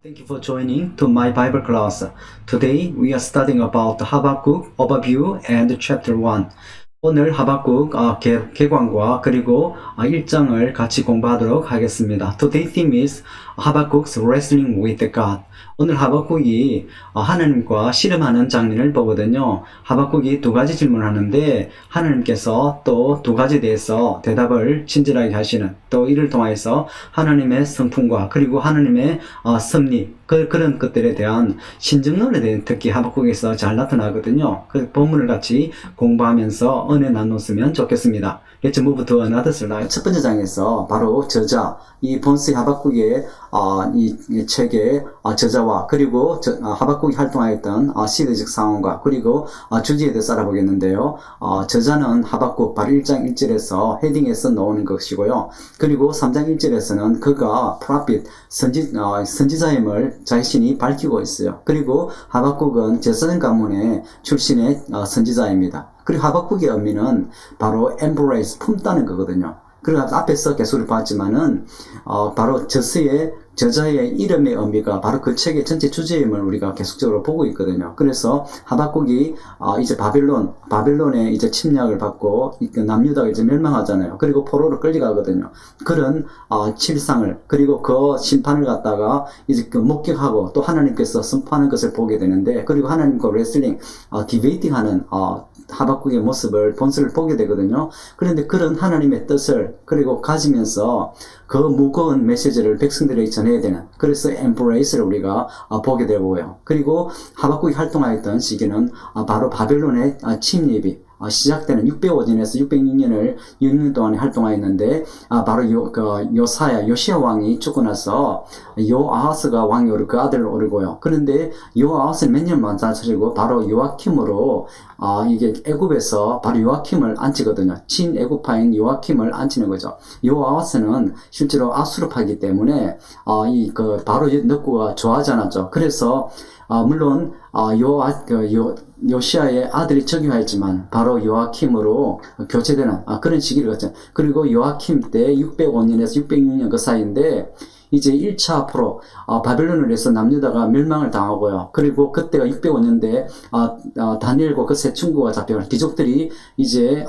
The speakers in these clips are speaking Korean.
Thank you for joining to my Bible class. Today we are studying about 하박국 overview and chapter 1. 오늘 하박국 개관과 그리고 1장을 같이 공부하도록 하겠습니다. Today's theme is 하박국's wrestling with God. 오늘 하박국이 하나님과 씨름하는 장면을 보거든요. 하박국이 두 가지 질문을 하는데 하나님께서 또 두 가지에 대해서 대답을 친절하게 하시는, 또 이를 통해서 하나님의 성품과 그리고 하나님의 섭리, 그런 것들에 대한 신정론에 대한 특히 하박국에서 잘 나타나거든요. 그 본문을 같이 공부하면서 은혜 나눴으면 좋겠습니다. Let's move to another slide. 첫 번째 장에서 바로 저자, 이 본스 하박국의 이 책의 저자와 그리고 하박국이 활동하였던 시대적 상황과 그리고 주제에 대해서 알아보겠는데요. 저자는 하박국 바로 1장 1절에서 헤딩에서 나오는 것이고요. 그리고 3장 1절에서는 그가 프로핏 선지자임을 자신이 밝히고 있어요. 그리고 하박국은 제사장 가문의 출신의 선지자입니다. 그리고 하박국의 의미는 바로 embrace, 품다는 거거든요. 그리고 앞에서 계속 봤지만은 바로 저자의 이름의 의미가 바로 그 책의 전체 주제임을 우리가 계속적으로 보고 있거든요. 그래서 하박국이 이제 바빌론의 이제 침략을 받고 남유다가 이제 멸망하잖아요. 그리고 포로로 끌려가거든요. 그런 실상을, 그리고 그 심판을 갖다가 이제 목격하고 또 하나님께서 선포하는 것을 보게 되는데, 그리고 하나님과 레슬링, 디베이팅하는 하박국의 모습을, 본스를 보게 되거든요. 그런데 그런 하나님의 뜻을 그리고 가지면서 그 무거운 메시지를 백성들에게 전해야 되는, 그래서 embrace를 우리가 보게 되고요. 그리고 하박국이 활동하였던 시기는 바로 바벨론의 침입이 시작되는 605년에서 606년을 6년 동안 활동하였는데, 바로 요시아 왕이 죽고 나서 요아하스가 왕이 오르고 그 아들을 오르고요. 그런데 요아하스는 몇 년만 차리고 바로 요아킴으로 이게 애굽에서 바로 요아킴을 앉히거든요. 친애굽파인 요아킴을 앉히는 거죠. 요아하스는 실제로 아수르파이기 때문에 바로 늑구가 좋아하지 않았죠. 그래서 물론 요시아의 아들이 즉위하였지만 바로 요아킴으로 교체되는 그런 시기를 갖죠. 그리고 요아킴 때 605년에서 606년 그 사이인데, 이제 1차 포로 바벨론을 해서 남유다가 멸망을 당하고요. 그리고 그때가 605년대 다니엘과 그 세 친구가 잡혀가는 귀족들이 이제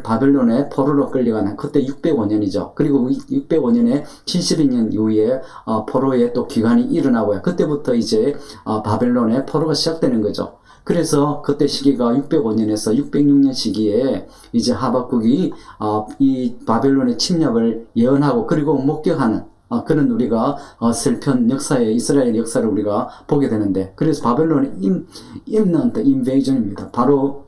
바벨론의 포로로 끌려가는, 그때 605년이죠. 그리고 605년에 72년 이후에 포로의 또 기간이 일어나고요. 그때부터 이제 바벨론의 포로가 시작되는 거죠. 그래서 그때 시기가 605년에서 606년 시기에 이제 하박국이 이 바벨론의 침략을 예언하고 그리고 목격하는 그런 우리가 슬픈 역사의 이스라엘 역사를 우리가 보게 되는데, 그래서 바벨론의 imminent invasion입니다. 바로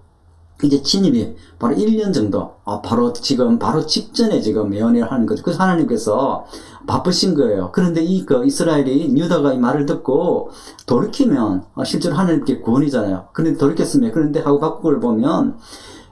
이제 진입이 바로 1년 정도 바로 직전에 지금 예언을 하는 거죠. 그래서 하나님께서 바쁘신 거예요. 그런데 이스라엘이 유다가 이 말을 듣고 돌이키면 실제로 하나님께 구원이잖아요. 그런데 돌이켰으면, 그런데 하박국을 보면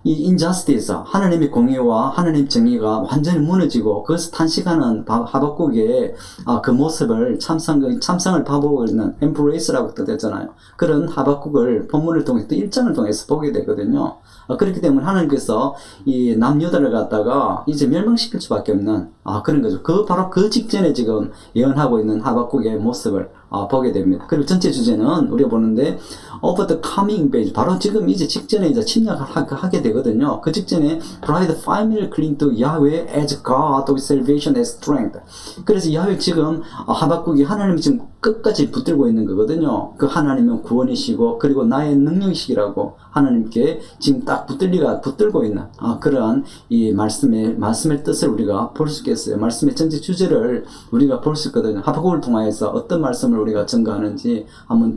이 injustice, 하나님의 공의와 하나님 정의가 완전히 무너지고 그것을 탄식하는 하박국의 그 모습을 참상을 바보고 있는 embrace라고 뜻했잖아요. 그런 하박국을 본문을 통해서 또 1장을 통해서 보게 되거든요. 그렇기 때문에 하나님께서 이 남유다를 갖다가 이제 멸망시킬 수밖에 없는 그런 거죠. 바로 그 직전에 지금 예언하고 있는 하박국의 모습을 보게 됩니다. 그리고 전체 주제는 우리가 보는데 over the coming invasion, 바로 지금 이제 직전에 이제 침략을 하게 되거든요. 그 직전에 pride finally cling to Yahweh as God of salvation as strength. 그래서 야훼 지금 하박국이 하나님 지금 끝까지 붙들고 있는 거거든요. 그 하나님은 구원이시고 그리고 나의 능력이시라고 하나님께 지금 딱 붙들고 있는 그러한 이 말씀의 뜻을 우리가 볼 수 있겠어요. 말씀의 전체 주제를 우리가 볼 수 있거든요. 하박국을 통하여서 어떤 말씀을 우리가 전가하는지 한번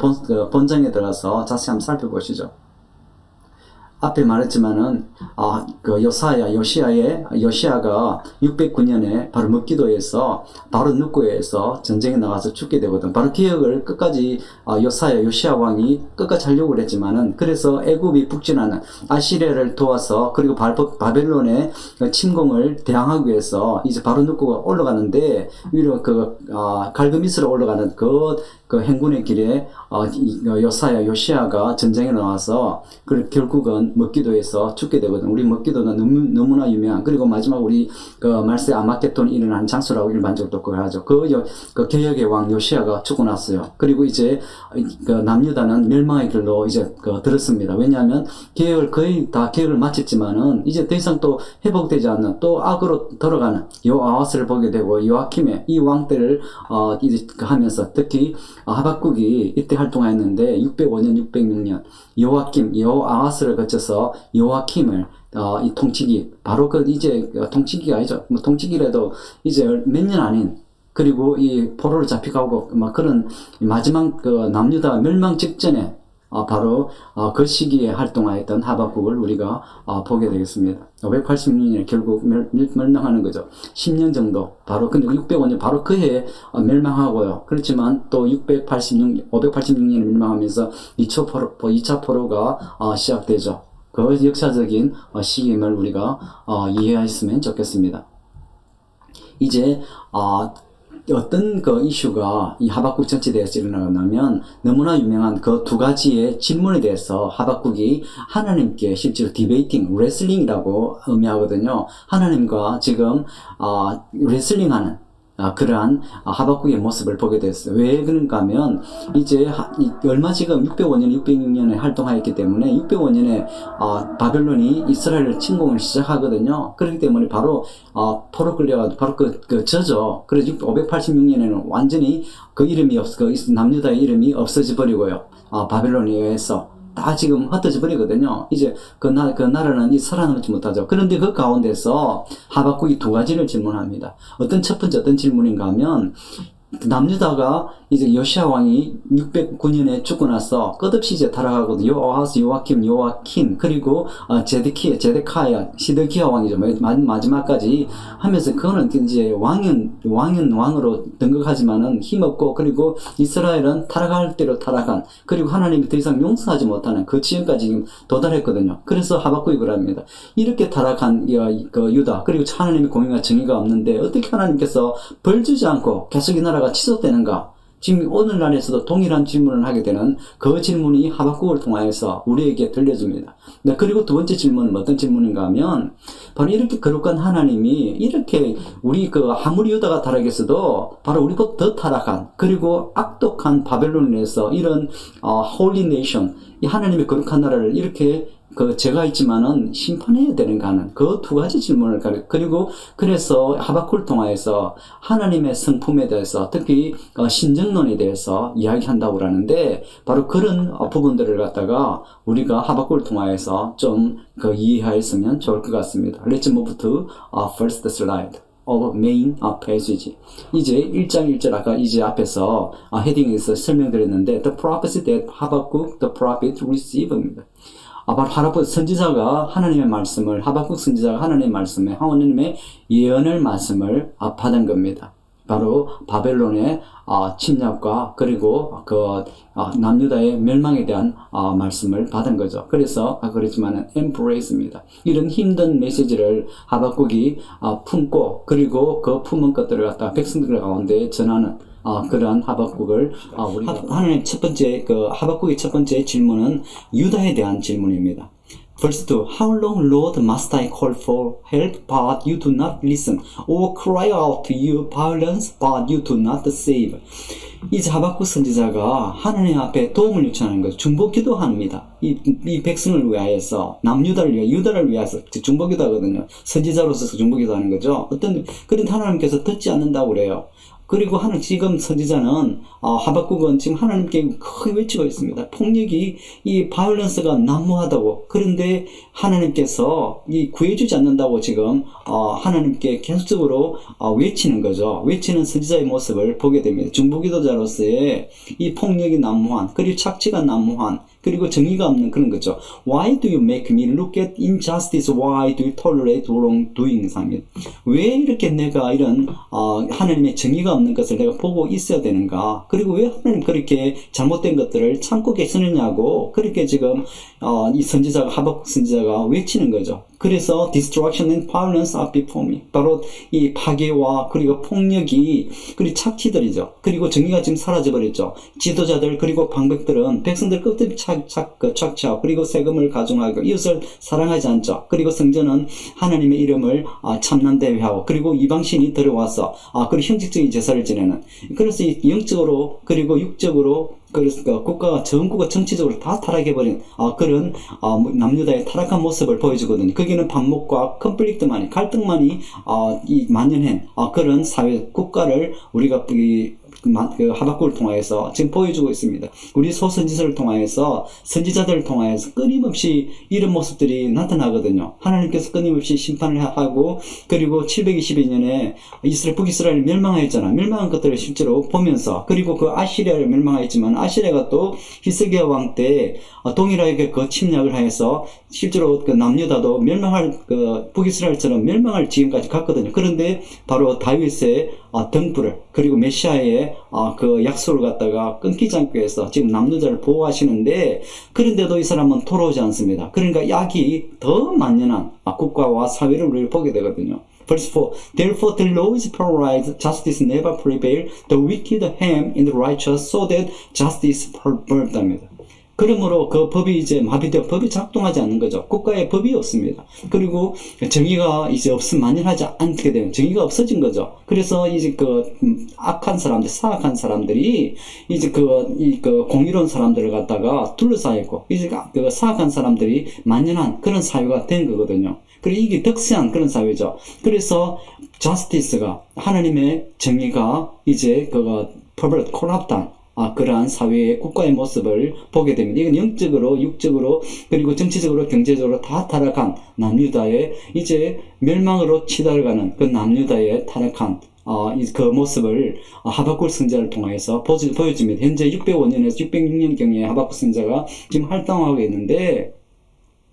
본장에 들어가서 자세히 한번 살펴보시죠. 앞에 말했지만은 요시아가 609년에 바로 먹기도에서 바로 늑구에서 전쟁에 나가서 죽게 되거든. 바로 기억을 끝까지 요시아 왕이 끝까지 하려고 했지만은, 그래서 애굽이 북진하는 아시리아를 도와서 그리고 바벨론의 침공을 대항하기 위해서 이제 바로 늑구가 올라가는데, 위로 갈그미스로 올라가는 그 행군의 길에 요시아가 전쟁에 나와서 결국은 우리는 먹기도에서 죽게 되거든. 우리 먹기도는 너무나 유명한, 그리고 마지막 우리 그 말세 아마겟돈이 일어난 장소라고 일반적으로 그걸 하죠. 그 개혁의 왕 요시아가 죽고 났어요. 그리고 이제 그 남유다는 멸망의 길로 이제 들었습니다. 왜냐하면 거의 다 개혁을 마쳤지만은 이제 더 이상 또 회복되지 않는, 또 악으로 돌아가는 여호아하스를 보게 되고, 요아킴의 이 왕 때를 이제 하면서 특히 하박국이 이때 활동하였는데 605년 606년 여호아하스를 거쳐서 요아킴을 이 통치기, 바로 이제 통치기가 아니죠. 뭐 통치기라도 이제 몇 년 아닌, 그리고 이 포로로 잡혀가고 막 그런 마지막 남유다 멸망 직전에 바로 그 시기에 활동하였던 하박국을 우리가 보게 되겠습니다. 586년에 결국 멸망하는 거죠. 10년 정도, 바로 근데 605년 바로 그 해에 멸망하고요. 그렇지만 또 586년에 멸망하면서 2차 포로가 시작되죠. 그 역사적인 시기임을 우리가 이해했으면 좋겠습니다. 이제 어떤 그 이슈가 이 하박국 전체에 대해서 일어나냐면, 너무나 유명한 그 두 가지의 질문에 대해서 하박국이 하나님께 실제로 디베이팅, 레슬링이라고 의미하거든요. 하나님과 지금 레슬링하는 그러한 하박국의 모습을 보게 됐어요. 왜 그런가 하면, 이제 얼마 지금 605년, 606년에 활동하였기 때문에 605년에 바벨론이 이스라엘을 침공을 시작하거든요. 그렇기 때문에 바로 포로 끌려가지고 바로 저죠. 그래서 586년에는 완전히 그 이름이 남유다의 이름이 없어져 버리고요. 바벨론에 의해서 다 지금 흩어져 버리거든요. 이제 그 나라는 살아남지 못하죠. 그런데 그 가운데서 하박국이 두 가지를 질문합니다. 어떤 질문인가 하면, 남유다가 이제 요시아 왕이 609년에 죽고 나서 끝없이 이제 타락하거든요. 여호아하스, 요아킴, 그리고 제데카야, 시드기야 왕이죠. 마지막까지 하면서, 그거는 이제 왕으로 등극하지만은 힘없고, 그리고 이스라엘은 타락할 대로 타락한, 그리고 하나님이 더 이상 용서하지 못하는 그 지경까지 지금 도달했거든요. 그래서 하박국이 그럽니다. 이렇게 타락한 유다, 그리고 하나님의 공의와 정의가 없는데 어떻게 하나님께서 벌 주지 않고 계속 이 나라가 지속되는가? 지금 오늘날에서도 동일한 질문을 하게 되는 그 질문이 하박국을 통하여서 우리에게 들려줍니다. 그리고 두 번째 질문은 어떤 질문인가 하면, 바로 이렇게 거룩한 하나님이 이렇게 우리 아무리 유다가 타락했어도 바로 우리보다 더 타락한, 그리고 악독한 바벨론에서 이런 홀리 네이션, 이 하나님의 거룩한 나라를 이렇게 죄가 있지만은 심판해야 되는가 하는 그 두 가지 질문을 그리고 그래서 하박국을 통하여서 하나님의 성품에 대해서, 특히 신정론에 대해서 이야기한다고 하는데, 바로 그런 부분들을 갖다가 우리가 하박국을 통하여서 좀 이해하였으면 좋을 것 같습니다. Let's move to first slide of main passage. 이제 1장 1절 아까 이제 앞에서 헤딩에서 설명드렸는데, The prophecy that Habakkuk the prophet received입니다. 바로 하박국 선지자가 하나님의 말씀을, 하박국 선지자가 하나님의 말씀에, 하나님의 예언을 말씀을 받은 겁니다. 바로 바벨론의 침략과 그리고 남유다의 멸망에 대한 말씀을 받은 거죠. 그래서 그랬지만은 embrace입니다. 이런 힘든 메시지를 하박국이 품고, 그리고 그 품은 것들을 갖다 백성들 가운데 전하는 그러한 하박국을 하나님 하박국의 첫 번째 질문은 유다에 대한 질문입니다. Verse 2. How long, Lord, must I call for help, but you do not listen, or cry out to you violence, but you do not save? 이제 하박국 선지자가 하나님 앞에 도움을 요청하는 거죠. 중보 기도합니다. 이 백성을 위하여서, 남유다를 위하여, 유다를 위하여서 중보 기도하거든요. 선지자로서 중보 기도하는 거죠. 그런 하나님께서 듣지 않는다고 그래요. 그리고 지금 선지자는 하박국은 지금 하나님께 크게 외치고 있습니다. 폭력이, 이 바이올런스가 난무하다고. 그런데 하나님께서 구해주지 않는다고 지금 하나님께 계속적으로 외치는 거죠. 외치는 선지자의 모습을 보게 됩니다. 중보기도자로서의 이 폭력이 난무한, 그리고 착취가 난무한, 그리고 정의가 없는 그런 거죠. Why do you make me look at injustice? Why do you tolerate wrongdoing? 왜 이렇게 내가 이런 하나님의 정의가 없는 것을 내가 보고 있어야 되는가? 그리고 왜 하나님 그렇게 잘못된 것들을 참고 계시느냐고 그렇게 지금 이 선지자가, 하박국 선지자가 외치는 거죠. 그래서 destruction and violence are before me. 바로 이 파괴와 그리고 폭력이 그리고 착취들이죠. 그리고 정의가 지금 사라져버렸죠. 지도자들 그리고 방백들은 백성들 끝없이 착취하고 그리고 세금을 가중하고 이웃을 사랑하지 않죠. 그리고 성전은 하나님의 이름을 참난 대회하고 그리고 이방신이 들어와서 그리고 형식적인 제사를 지내는. 그래서 영적으로 그리고 육적으로 그래서 국가가 전국가 정치적으로 다 타락해버린 그런 남유다의 타락한 모습을 보여주거든요. 거기는 반목과 컨플릭트만이 갈등만이 만연한 그런 사회 국가를 우리가 그 하박국을 통하여서 지금 보여주고 있습니다. 우리 소선지서를 통하여서 선지자들을 통하여서 끊임없이 이런 모습들이 나타나거든요. 하나님께서 끊임없이 심판을 하고 그리고 722년에 북이스라엘이 멸망하였잖아. 멸망한 것들을 실제로 보면서 그리고 그 아시리아를 멸망하였지만 아시리아가 또 히스기야 왕 때 동일하게 그 침략을 하여서 실제로 그 남유다도 멸망할 그 북이스라엘처럼 멸망할 지경까지 갔거든요. 그런데 바로 다윗의 등불을 그리고 메시아의 그 약속을 갖다가 끊기지 않기 위해서 지금 남유다를 보호하시는데 그런데도 이 사람은 돌아오지 않습니다. 그러니까 약이 더 만연한 국가와 사회를 우리를 보게 되거든요. Verse 4. Therefore the law is polarized, justice never prevail, the wicked ham in the righteous, so that justice prevail합니다. 그러므로 그 법이 이제 마비되어 법이 작동하지 않는 거죠. 국가에 법이 없습니다. 그리고 정의가 이제 만연하지 않게 되는 정의가 없어진 거죠. 그래서 이제 그 악한 사람들, 사악한 사람들이 이제 그 공의로운 사람들을 갖다가 둘러싸였고 이제 그 사악한 사람들이 만연한 그런 사회가 된 거거든요. 그리고 이게 덕시한 그런 사회죠. 그래서 justice가 하나님의 정의가 이제 콜합단 그러한 사회의 국가의 모습을 보게 됩니다. 이건 영적으로, 육적으로, 그리고 정치적으로, 경제적으로 다 타락한 남유다의 이제 멸망으로 치달아가는 그 남유다의 타락한 그 모습을 하박국 선지자를 통해서 보여줍니다. 현재 605년에서 606년경에 하박국 선지자가 지금 활동하고 있는데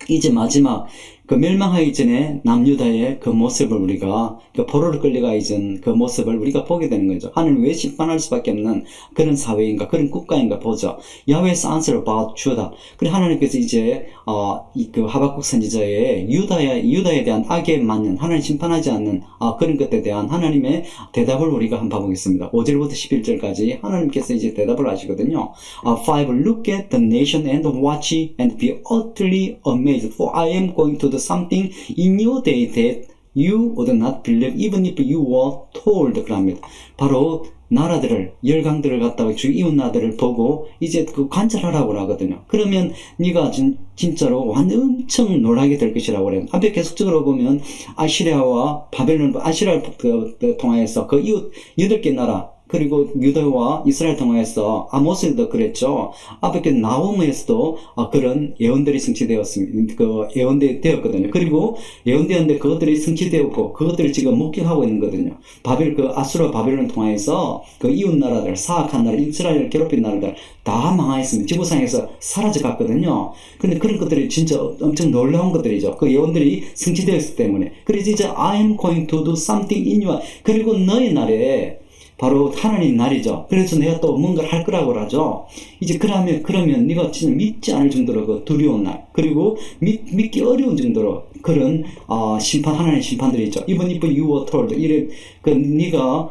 이제 마지막 그 멸망하기 전에 남유다의 그 모습을 우리가 포로로 끌려가기 전 그 모습을 우리가 보게 되는 거죠. 하나님 왜 심판할 수밖에 없는 그런 사회인가 그런 국가인가 보죠. Yahweh's answer about Judah. 그래 하나님께서 이제 그 하박국 선지자의 유다에 대한 악에 맞는 하나님 심판하지 않는 그런 것에 대한 하나님의 대답을 우리가 한번 봐보겠습니다. 5절부터 11절까지 하나님께서 이제 대답을 하시거든요. 5. Look at the nation and watch and be utterly amazed, for I am going to do something in your day that you would not believe even if you were told. 그럽니다. 바로 나라들을 열강들을 갖다가 주 이웃 나라들을 보고 이제 그 관찰하라고 하거든요. 그러면 네가 진짜로 엄청 놀라게 될 것이라고 그래요. 앞에 계속적으로 보면 아시리아와 바벨론, 아시리아를 통하여서 그 이웃 8개 나라 그리고 유다와 이스라엘 통하여서 아모스도 그랬죠. 앞에 나홈에서도 그런 예언들이 성취되었습니다. 그 예언들이 되었거든요. 그리고 예언되었는데 그것들이 성취되었고 그것들을 지금 목격하고 있는 거거든요. 아수르 바벨론 통하여서 그 이웃 나라들, 사악한 나라, 이스라엘을 괴롭힌 나라들 다 망하였습니다. 지구상에서 사라져갔거든요. 근데 그런 것들이 진짜 엄청 놀라운 것들이죠. 그 예언들이 성취되었기 때문에. 그래서 이제 I am going to do something in your, 그리고 너의 날에 바로 하나님 날이죠. 그래서 내가 또 뭔가를 할 거라고 하죠. 이제 그러면 네가 진짜 믿지 않을 정도로 그 두려운 날, 그리고 믿기 어려운 정도로 그런 하나님의 심판들이 있죠. Even if you were told, 네가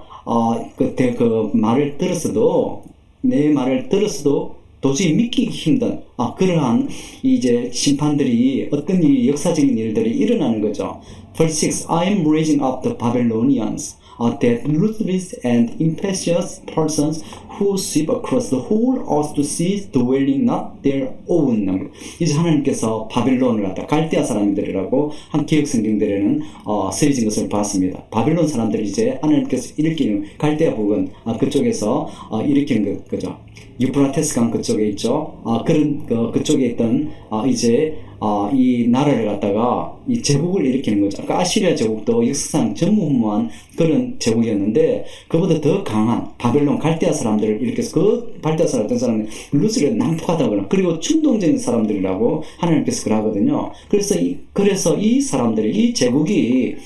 그 말을 들었어도 내 말을 들었어도 도저히 믿기 힘든 그러한 이제 심판들이 어떤 역사적인 일들이 일어나는 거죠. Verse 6. I am raising up the Babylonians, that ruthless and impetuous persons who sweep across the whole earth to seize dwelling not their own. 이제 하나님께서 바벨론을 갖다 갈대아 사람들이라고 한 기억 성경들에는 쓰여진 것을 봤습니다. 바벨론 사람들이 이제 하나님께서 일으키는 갈대아 부근 그쪽에서 일으키는 거죠. 유프라테스 강 그쪽에 있죠. 그쪽에 있던 이제 이 나라를 갖다가 이 제국을 일으키는 거죠. 그러니까 아시리아 제국도 역사상 전무후무한 그런 제국이었는데 그보다 더 강한 바벨론 갈대아 사람들을 일으켜서 그 갈대아 사람들 루스를 난폭하다거나 그리고 충동적인 사람들이라고 하나님께서 그러거든요. 그래서 이 사람들이 이 제국이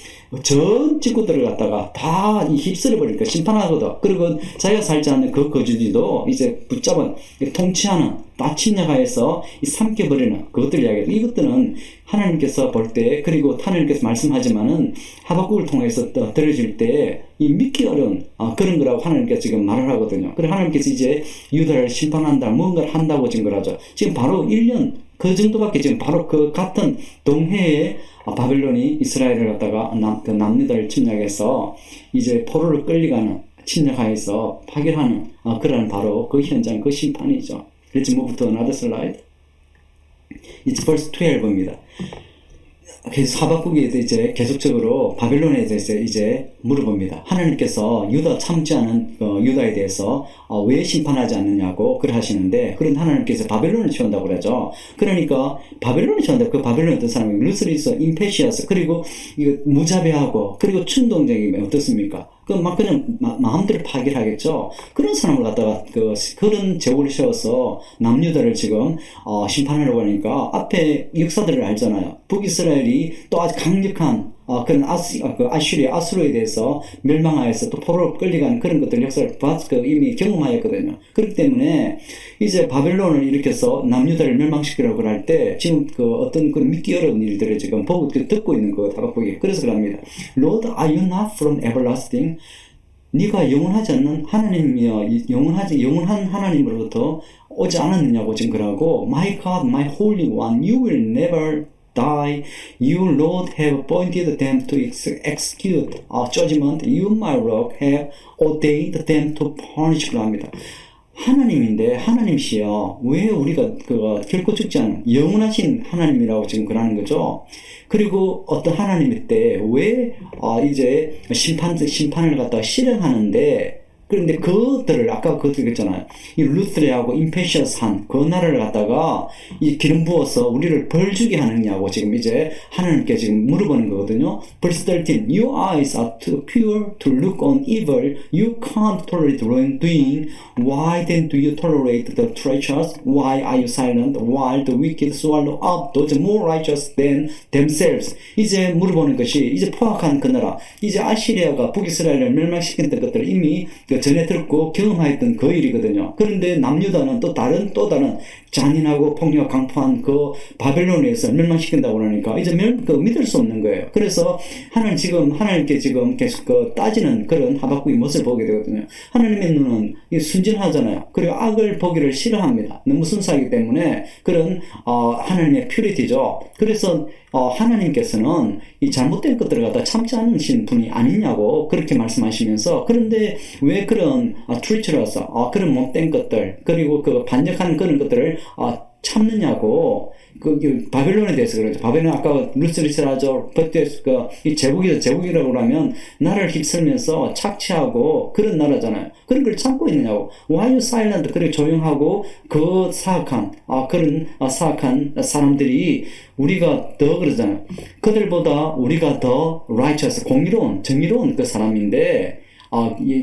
전 지구들을 갖다가 다 휩쓸어 버리니까 심판하거든. 그리고 자기가 살지 않는 그 거주지도 이제 붙잡은 통치하는 다 침략하여서 삼켜버리는 그것들 이야기예요. 이것들은 하나님께서 볼 때, 그리고 하나님께서 말씀하지만은 하박국을 통해서 들어질 때 이 믿기 어려운 그런 거라고 하나님께서 지금 말을 하거든요. 그래서 하나님께서 이제 유다를 심판한다, 뭔가를 한다고 지금 그러죠. 지금 바로 1년 그 정도밖에 지금 바로 그 같은 동해에 바벨론이 이스라엘을 갖다가 남유다를 침략해서 이제 포로를 끌려가는, 침략하여서 파괴하는 그런 바로 그 현장, 그 심판이죠. Let's move to another slide. It's verse 12입니다. 그래서 하박국이 이제 계속적으로 바벨론에 대해서 이제 물어봅니다. 하나님께서 유다 참지 않은 유다에 대해서 왜 심판하지 않느냐고 그래 하시는데, 그런데 하나님께서 바벨론을 치운다고 그러죠. 그러니까 바벨론을 치운다. 그 바벨론 어떤 사람이 루스리스, 임페시아스, 그리고 이거 무자비하고 그리고 충동적이면 어떻습니까? 막 그냥 마음대로 파괴하겠죠. 그런 사람을 갖다가 그런 제국을 세워서 남유다를 지금 심판하려고 하니까 앞에 역사들을 알잖아요. 북이스라엘이 또 아주 강력한 그런 아슈리아, 아수르에 대해서 멸망하여서 또 포로로 끌려가는 그런 것들 역사를 이미 경험하였거든요. 그렇기 때문에 이제 바벨론을 일으켜서 남유다를 멸망시키려고 할 때 지금 어떤 그런 믿기 어려운 일들을 지금 보고 듣고 있는 거 하박국이. 그래서 그럽니다. Lord, are you not from everlasting? 네가 영원하지 않는 하나님이여, 영원한 하나님으로부터 오지 않았느냐고 지금 그러고, My God, my Holy One, you will never die. You, Lord, have appointed them to execute judgment. You, my rock, have ordained them to punish라고 합니다. 하나님인데, 하나님이시여, 왜 우리가 결코 죽지 않은 영원하신 하나님이라고 지금 그러는 거죠. 그리고 어떤 하나님일 때 왜 이제 심판을 갖다가 실행하는데, 그런데 그들을 아까 그것도 있잖아요. 이 루스레하고 임페시아스한 그 나라를 갖다가 이 기름 부어서 우리를 벌주게 하느냐고 지금 이제 하나님께 지금 물어보는 거거든요. Verse 13. Your eyes are too pure to look on evil. You can't tolerate wrongdoing. Why then do you tolerate the treacherous? Why are you silent while the wicked swallow up those more righteous than themselves? 이제 물어보는 것이 이제 포악한 그 나라, 이제 아시리아가 북이스라엘을 멸망시켰던 것들을 이미 전에 들었고 경험하였던 그 일이거든요. 그런데 남유다는 또 다른 잔인하고 폭력 강포한 그 바벨론에서 멸망시킨다고 하니까 이제 믿을 수 없는 거예요. 그래서 하나님께 지금 계속 따지는 그런 하박국의 모습을 보게 되거든요. 하나님의 눈은 순진하잖아요. 그리고 악을 보기를 싫어합니다. 너무 순수하기 때문에 그런 하나님의 퓨리티죠. 그래서 하나님께서는 이 잘못된 것들을 갖다 참지 않으신 분이 아니냐고 그렇게 말씀하시면서, 그런데 왜 그런 트리처러스, 그런 못된 것들, 그리고 반역하는 그런 것들을 참느냐고. 바벨론에 대해서 그러죠. 바벨론 아까 루스리스라죠. 그때 이 제국이라고 하면 나라를 휩쓸면서 착취하고 그런 나라잖아요. 그런 걸 참고 있느냐고. Why you silent? 그리고 조용하고 그 사악한 그런 사악한 사람들이 우리가 더 그러잖아요. 그들보다 우리가 더 righteous, 공의로운, 정의로운 그 사람인데,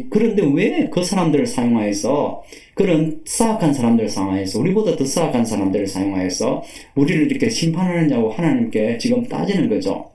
그런데 왜 그 사람들을 사용하여서, 그런 사악한 사람들을 사용하여서, 우리보다 더 사악한 사람들을 사용하여서 우리를 이렇게 심판하느냐고 하나님께 지금 따지는 거죠.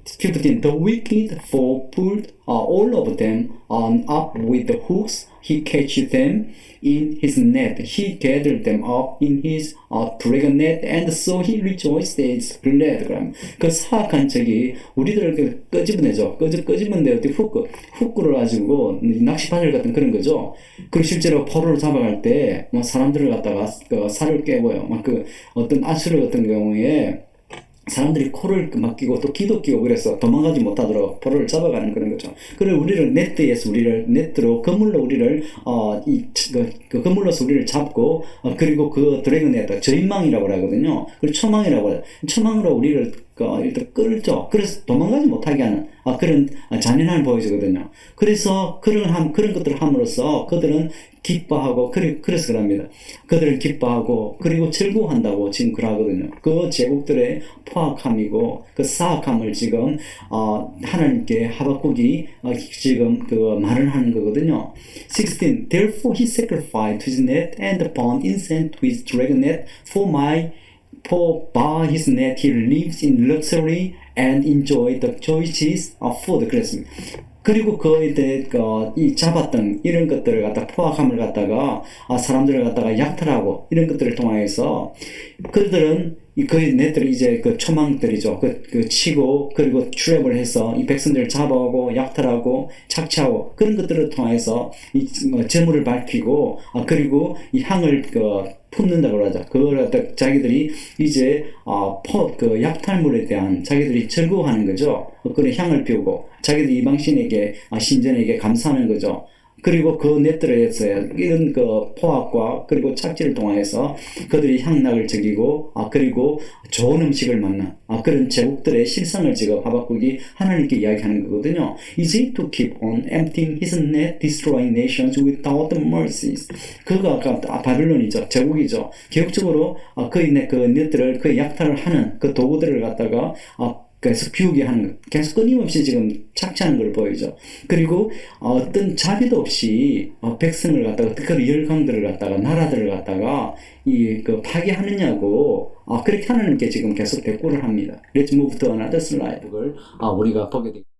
15. The wicked foe pulled all of them up with the hooks. He catches them in his net. He gathered them up in his dragon net, and so he rejoiced and is glad. 그럼 그 사악한 적이 우리들을 끄집어내죠. 끄집어내 어떻게 훅구를 가지고 낚시바늘 같은 그런 거죠. 그리고 실제로 포로를 잡아갈 때 사람들을 갖다가 살을 깨고요. 어떤 아수르 같은 경우에 사람들이 코를 막 끼고 또 귀도 끼고 그래서 도망가지 못하도록 포로를 잡아가는 그런 거죠. 그리고 우리를 네트로 그물로 우리를 그물로서 우리를 잡고 그리고 그 드래곤 네트, 저인망이라고 하거든요. 그리고 초망이라고 해요. 초망으로 우리를 일단 끌죠. 그래서 도망가지 못하게 하는 그런 잔인함을 보여주거든요. 그래서 그런 것들을 함으로써 그들은 기뻐하고, 그래서 그럽니다. 그들을 기뻐하고, 그리고 즐거워한다고 지금 그러거든요. 그 제국들의 포악함이고, 그 사악함을 지금, 하나님께 하박국이 지금 말을 하는 거거든요. 16. Therefore he sacrificed his net and burned incense to his dragon net for by his net he lives in luxury and enjoy the choices of food. 그랬습니다. 그리고 그에 대해 이 잡았던 이런 것들을 갖다 포악함을 갖다가 사람들을 갖다가 약탈하고 이런 것들을 통해서 그들은 거의 내들 이제 그 초망들이죠. 그 치고 그리고 트랩을 해서 이 백성들을 잡아오고 약탈하고 착취하고 그런 것들을 통해서 이 재물을 밝히고 그리고 이 향을 품는다고 그러죠. 그걸 갖다 자기들이 이제 그 약탈물에 대한 자기들이 즐거워하는 거죠. 그런 향을 피우고 자기들이 이방신에게 신전에게 감사하는 거죠. 그리고 그 넷들에서 이런 그 포악과 그리고 착취를 통해서 그들이 향락을 즐기고 그리고 좋은 음식을 먹는 그런 제국들의 실상을 지금 하박국이 하나님께 이야기하는 거거든요. Is it to keep on emptying his net, destroying nations without mercies? 그가 바빌론이죠. 제국이죠. 개혁적으로 그의 그 넷들을 그 약탈을 하는 그 도구들을 갖다가 계속 비우게 하는 것, 계속 끊임없이 지금 착취하는 걸 보이죠. 그리고 어떤 자비도 없이 백성을 갖다가 특히 열강들을 갖다가 나라들을 갖다가 파괴하느냐고 그렇게 하나님께 지금 계속 대꾸를 합니다. Let's move to another slide. 을 우리가 보게 됩니다.